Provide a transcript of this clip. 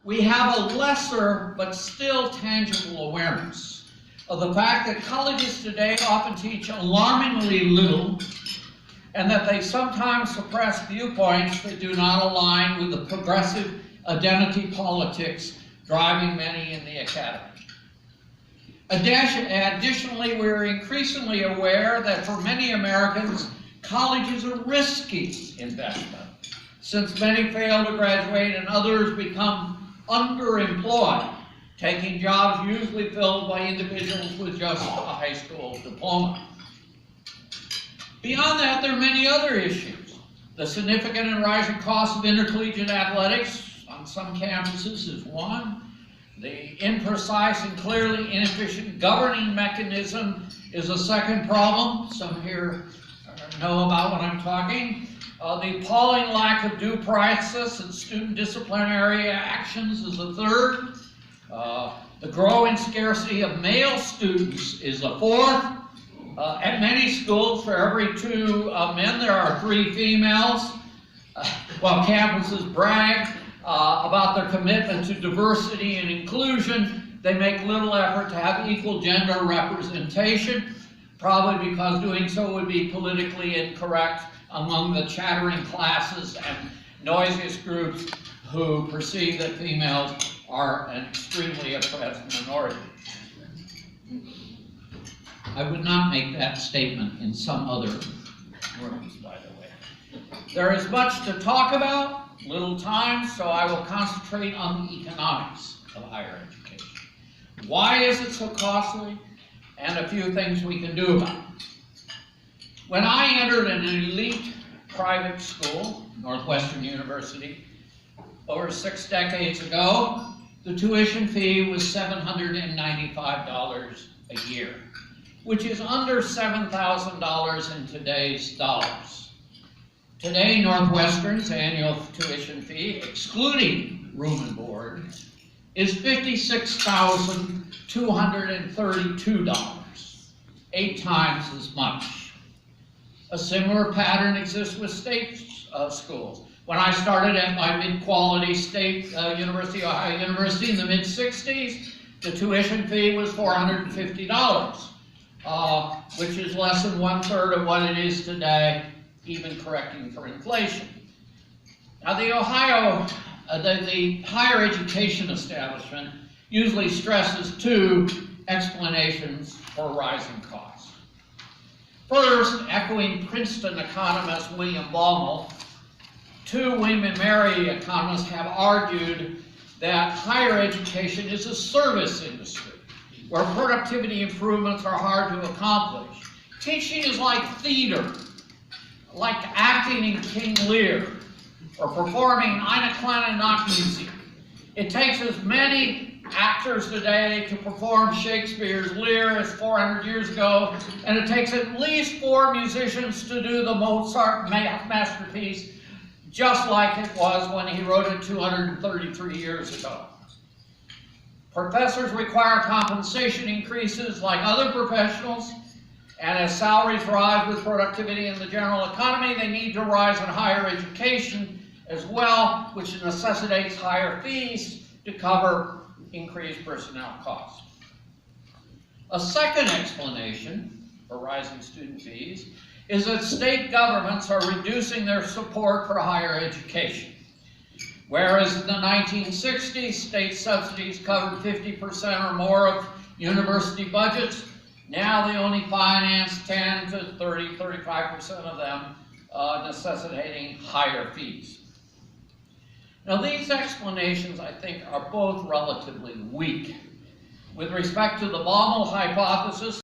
we have a lesser but still tangible awareness of the fact that colleges today often teach alarmingly little, and that they sometimes suppress viewpoints that do not align with the progressive identity politics driving many in the academy. Additionally, we're increasingly aware that for many Americans, college is a risky investment, since many fail to graduate and others become underemployed, taking jobs usually filled by individuals with just a high school diploma. Beyond that, there are many other issues. The significant and rising cost of intercollegiate athletics on some campuses is one. The imprecise and clearly inefficient governing mechanism is a second problem. Some here know about what I'm talking. The appalling lack of due process and student disciplinary actions is a third. The growing scarcity of male students is a fourth. At many schools, for every 2 men, there are 3 females. While campuses brag about their commitment to diversity and inclusion, they make little effort to have equal gender representation, probably because doing so would be politically incorrect among the chattering classes and noisiest groups who perceive that females are an extremely oppressed minority. I would not make that statement in some other rooms, by the way. There is much to talk about, little time, so I will concentrate on the economics of higher education. Why is it so costly? And a few things we can do about it. When I entered an elite private school, Northwestern University, over 6 decades ago, the tuition fee was $795 a year, which is under $7,000 in today's dollars. Today, Northwestern's annual tuition fee, excluding room and board, is $56,232, 8 times as much. A similar pattern exists with state schools. When I started at my mid-quality state university, Ohio University, in the mid-60s, the tuition fee was $450, which is less than 1/3 of what it is today, even correcting for inflation. Now, the higher education establishment usually stresses 2 explanations for rising costs. First, echoing Princeton economist William Baumol, 2 William and Mary economists have argued that higher education is a service industry where productivity improvements are hard to accomplish. Teaching is like theater, like acting in King Lear or performing Eine kleine Nachtmusik. It takes as many actors today to perform Shakespeare's Lear as 400 years ago, and it takes at least 4 musicians to do the Mozart masterpiece, just like it was when he wrote it 233 years ago. Professors require compensation increases like other professionals, and as salaries rise with productivity in the general economy, they need to rise in higher education as well, which necessitates higher fees to cover increased personnel costs. A second explanation for rising student fees is that state governments are reducing their support for higher education. Whereas in the 1960s, state subsidies covered 50% or more of university budgets, now they only finance 10 to 30, 35% of them, necessitating higher fees. Now, these explanations, I think, are both relatively weak. With respect to the Baumol hypothesis,